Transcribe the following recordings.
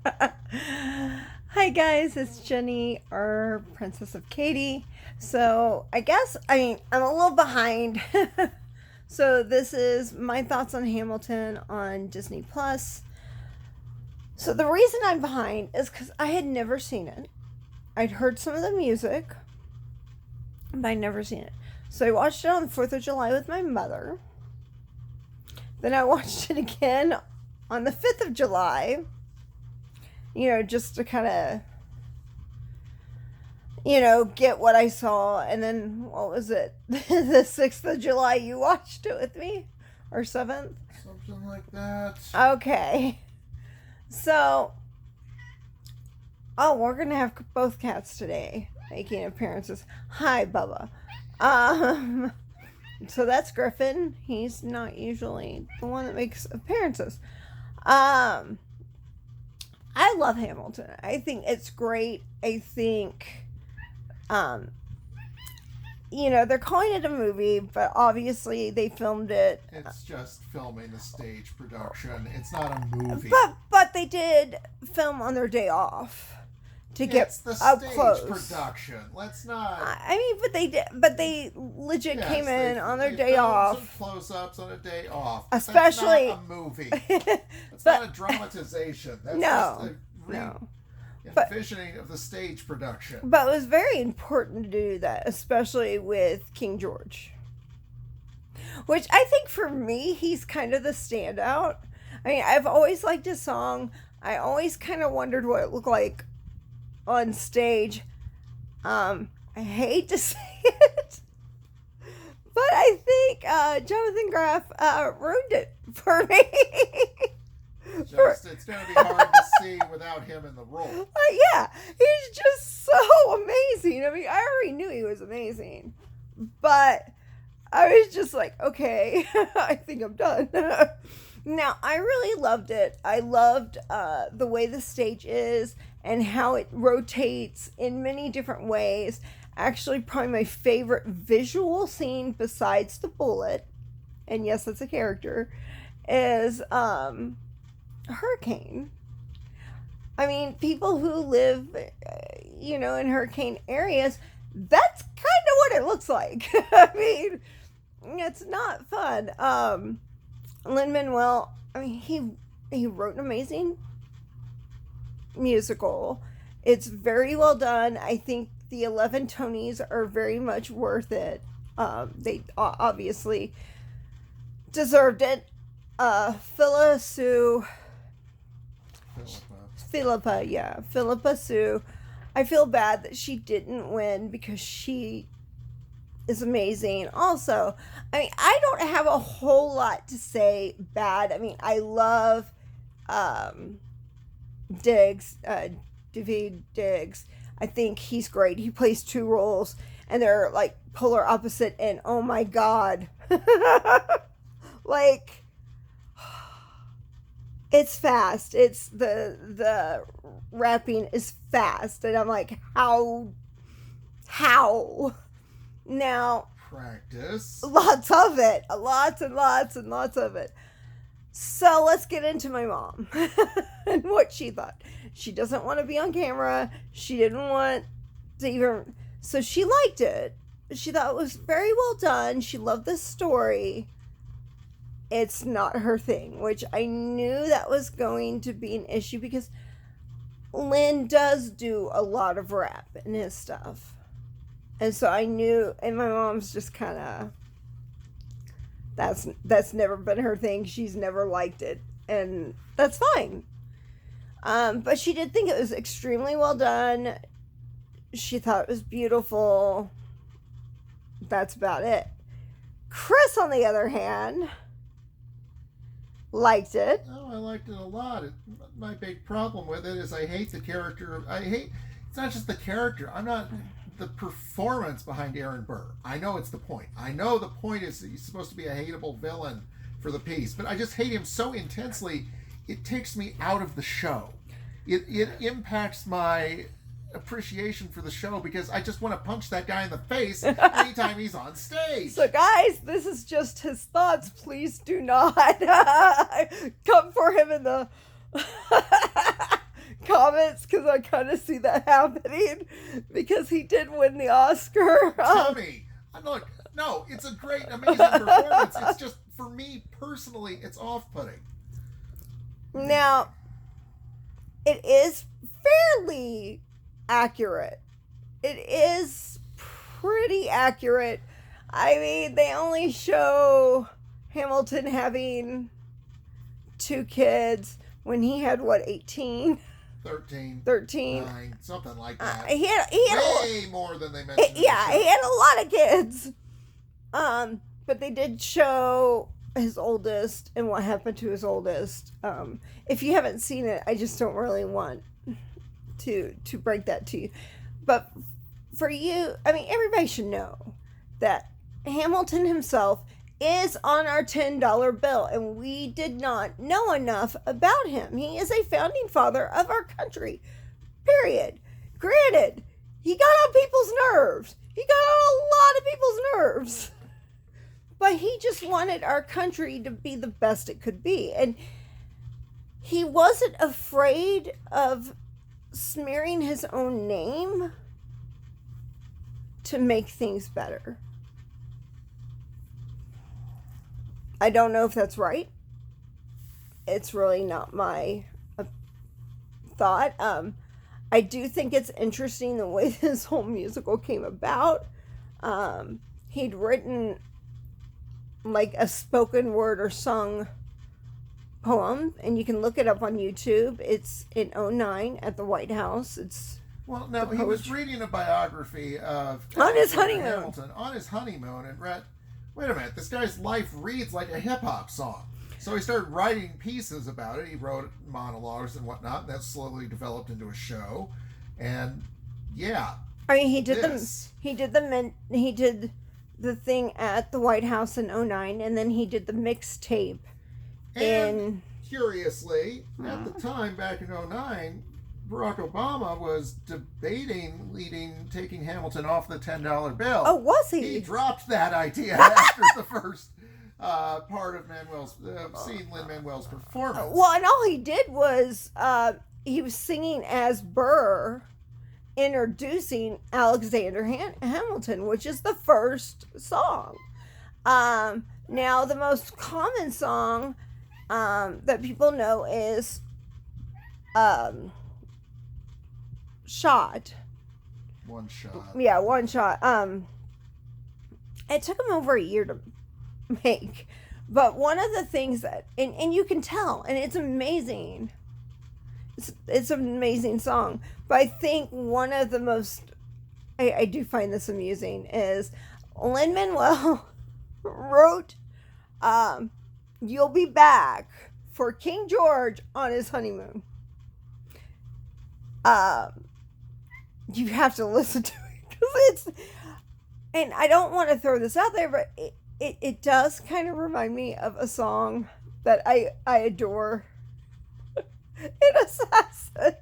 Hi guys, it's Jenny, our Princess of Katie. So I guess I'm a little behind. So this is my thoughts on Hamilton on Disney Plus. So the reason I'm behind is because I had never seen it. I'd heard some of the music, but I'd never seen it. So I watched it on the 4th of July with my mother. Then I watched it again on the 5th of July. Just to kind of, get what I saw. And then, what was it? The 6th of July, you watched it with me? Or 7th? Something like that. Okay. So, we're going to have both cats today making appearances. Hi, Bubba. So that's Griffin. He's not usually the one that makes appearances. I love Hamilton. I think it's great. I think, they're calling it a movie, but obviously they filmed it. It's just filming the stage production. It's not a movie. But they did film on their day off to get the up stage close. Production. Let's not. But they did. But they legit came in on their day filmed off. Some close-ups on a day off. Especially That's not a movie. It's not a dramatization. That's just a envisioning of the stage production. But it was very important to do that, especially with King George. Which I think for me, he's kind of the standout. I mean, I've always liked his song. I always kind of wondered what it looked like on stage. I hate to say it, but I think Jonathan Graff ruined it for me. It's going to be hard to see without him in the role. Yeah, he's just so amazing. I mean, I already knew he was amazing, but I was just like, okay, I think I'm done. Now, I really loved it. I loved the way the stage is and how it rotates in many different ways. Actually, probably my favorite visual scene besides the bullet, and yes, that's a character, is hurricane. I mean, people who live, in hurricane areas, that's kind of what it looks like. I mean, it's not fun. Lin-Manuel, I mean, he wrote an amazing musical. It's very well done. I think the 11 Tonys are very much worth it. They obviously deserved it. Philippa Sue. I feel bad that she didn't win because she is amazing. Also, I mean, I don't have a whole lot to say bad. I mean, I love David Diggs. I think he's great. He plays two roles and they're like polar opposite, and oh my god. Like, it's fast. It's the rapping is fast, and I'm like, how? Now, practice. Lots of it. Lots and lots and lots of it. So let's get into my mom and what she thought. She doesn't want to be on camera. She didn't want to even. So she liked it. She thought it was very well done. She loved the story. It's not her thing, which I knew that was going to be an issue because Lin does do a lot of rap in his stuff. And so I knew, and my mom's just kind of, that's never been her thing. She's never liked it, and that's fine. But she did think it was extremely well done. She thought it was beautiful. That's about it. Chris, on the other hand, liked it. Oh, I liked it a lot. My big problem with it is I hate the character. It's not just the character. I'm not the performance behind Aaron Burr. I know it's the point. I know the point is that he's supposed to be a hateable villain for the piece, but I just hate him so intensely. It takes me out of the show. It impacts my appreciation for the show because I just want to punch that guy in the face anytime he's on stage. So guys, this is just his thoughts. Please do not come for him in the comments because I kind of see that happening because he did win the Oscar. Tommy, look, no, it's a great, amazing performance. It's just, for me personally, it's off-putting. Now, it is fairly accurate. It is pretty accurate. I mean, they only show Hamilton having 2 kids when he had, what, 18? 13. 9, something like that. He had way more than they mentioned. Yeah, he had a lot of kids. But they did show his oldest and what happened to his oldest. If you haven't seen it, I just don't really want to break that to you. But for you, I mean, everybody should know that Hamilton himself is on our $10 bill, and we did not know enough about him. He is a founding father of our country, period. Granted, he got on people's nerves. He got on a lot of people's nerves. But he just wanted our country to be the best it could be. And he wasn't afraid of smearing his own name to make things better. I don't know if that's right. It's really not my thought. I do think it's interesting the way this whole musical came about. He'd written like a spoken word or sung poem, and you can look it up on YouTube. It's in '09 at the White House. Well, no, he was reading a biography of on his honeymoon. Hamilton on his honeymoon, and read, wait a minute, this guy's life reads like a hip-hop song. So he started writing pieces about it. He wrote slowly developed into a show. And yeah, I mean, he did the thing at the White House in '09, and then he did the mixtape and curiously, at the time back in '09, Barack Obama was debating taking Hamilton off the $10 bill. Oh, was he? He dropped that idea after the first part of seeing Lin-Manuel's performance. Well, and all he did was he was singing as Burr, introducing Alexander Hamilton, which is the first song. Now, the most common song that people know is Shot. One Shot. Yeah, One Shot. It took him over a year to make. But one of the things that, and you can tell, and it's amazing. It's an amazing song. But I think one of the most, I do find this amusing, is Lin-Manuel wrote You'll Be Back for King George on his honeymoon. You have to listen to it because and I don't want to throw this out there, but it does kind of remind me of a song that I adore in Assassins.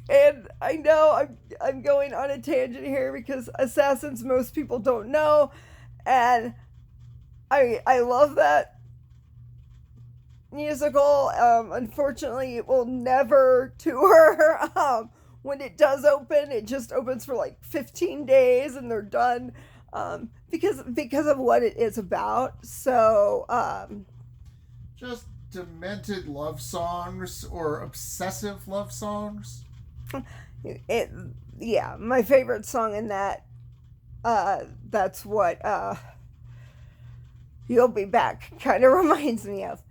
And I know I'm going on a tangent here because Assassins most people don't know, and I love that musical. Unfortunately, it will never tour. When it does open, it just opens for like 15 days and they're done, because of what it is about. So just demented love songs or obsessive love songs. My favorite song in that, that's what You'll Be Back kind of reminds me of.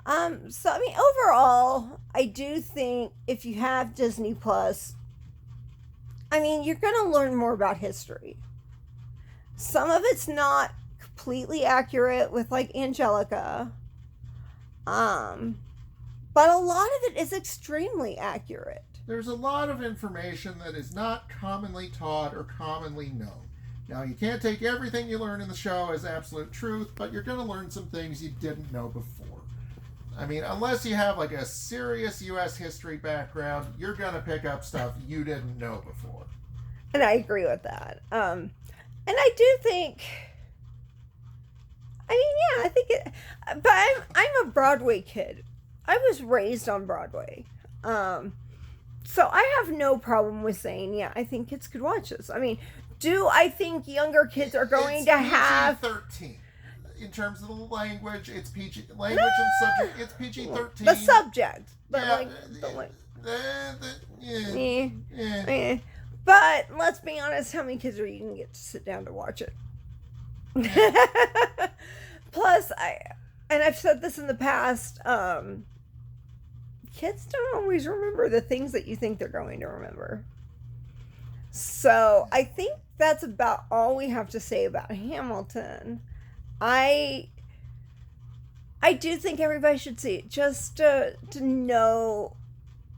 So I mean, overall, I do think if you have Disney Plus, I mean, you're going to learn more about history. Some of it's not completely accurate with like Angelica. But a lot of it is extremely accurate. There's a lot of information that is not commonly taught or commonly known. Now, you can't take everything you learn in the show as absolute truth, but you're going to learn some things you didn't know before. I mean, unless you have like a serious U.S. history background, you're going to pick up stuff you didn't know before. And I agree with that. And I do think, I mean, yeah, I think it, but I'm a Broadway kid. I was raised on Broadway. So I have no problem with saying, yeah, I think kids could watch this. I mean, do I think younger kids are going to have PG-13? In terms of the language, it's PG. Language and subject, it's PG-13. The subject, but Yeah, like yeah. But let's be honest, how many kids are you gonna get to sit down to watch it? Plus, I've said this in the past, kids don't always remember the things that you think they're going to remember. So I think that's about all we have to say about Hamilton. I do think everybody should see it just to know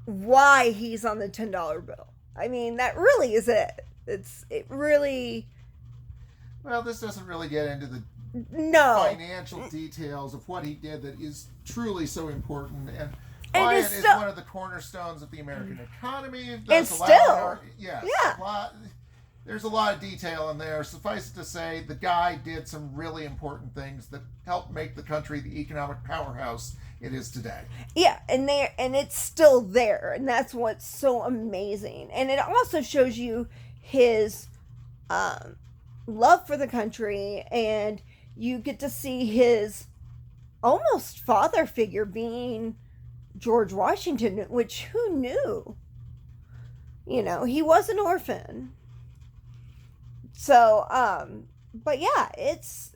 why he's on the $10 bill. I mean, that really is it. It really. Well, this doesn't really get into the financial details of what he did that is truly so important, and why it is one of the cornerstones of the American economy. And still, yes, yeah. There's a lot of detail in there. Suffice it to say, the guy did some really important things that helped make the country the economic powerhouse it is today. Yeah, and it's still there, and that's what's so amazing. And it also shows you his love for the country, and you get to see his almost father figure being George Washington, which who knew? You know, he was an orphan. So, but yeah, it's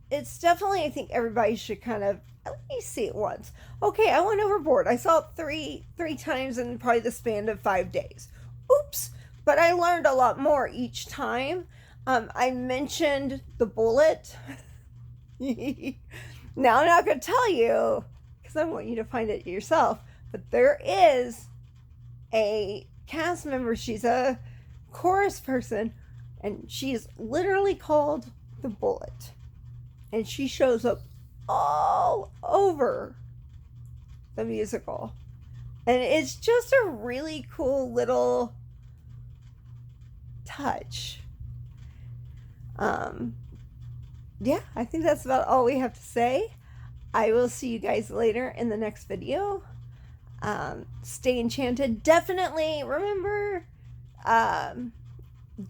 definitely, I think everybody should kind of at least see it once. Okay, I went overboard. I saw it three times in probably the span of 5 days. Oops. But I learned a lot more each time. I mentioned the bullet. Now I'm not going to tell you because I want you to find it yourself. But there is a cast member. She's a chorus person. And she's literally called the Bullet. And she shows up all over the musical. And it's just a really cool little touch. Yeah, I think that's about all we have to say. I will see you guys later in the next video. Stay enchanted. Definitely remember,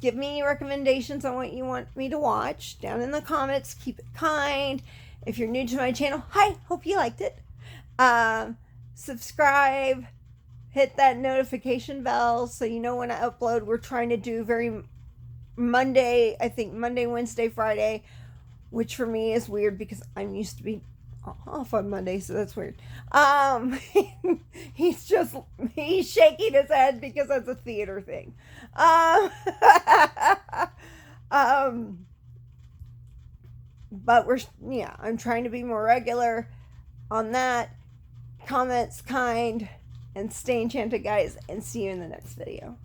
give me recommendations on what you want me to watch down in the comments. Keep it kind. If you're new to my channel, hi, hope you liked it. Subscribe, hit that notification bell so you know when I upload. We're trying to do Monday, Wednesday, Friday, which for me is weird because I'm used to be off on Monday, so that's weird. He's shaking his head because that's a theater thing. But I'm trying to be more regular on that. Comments kind and stay enchanted, guys, and see you in the next video.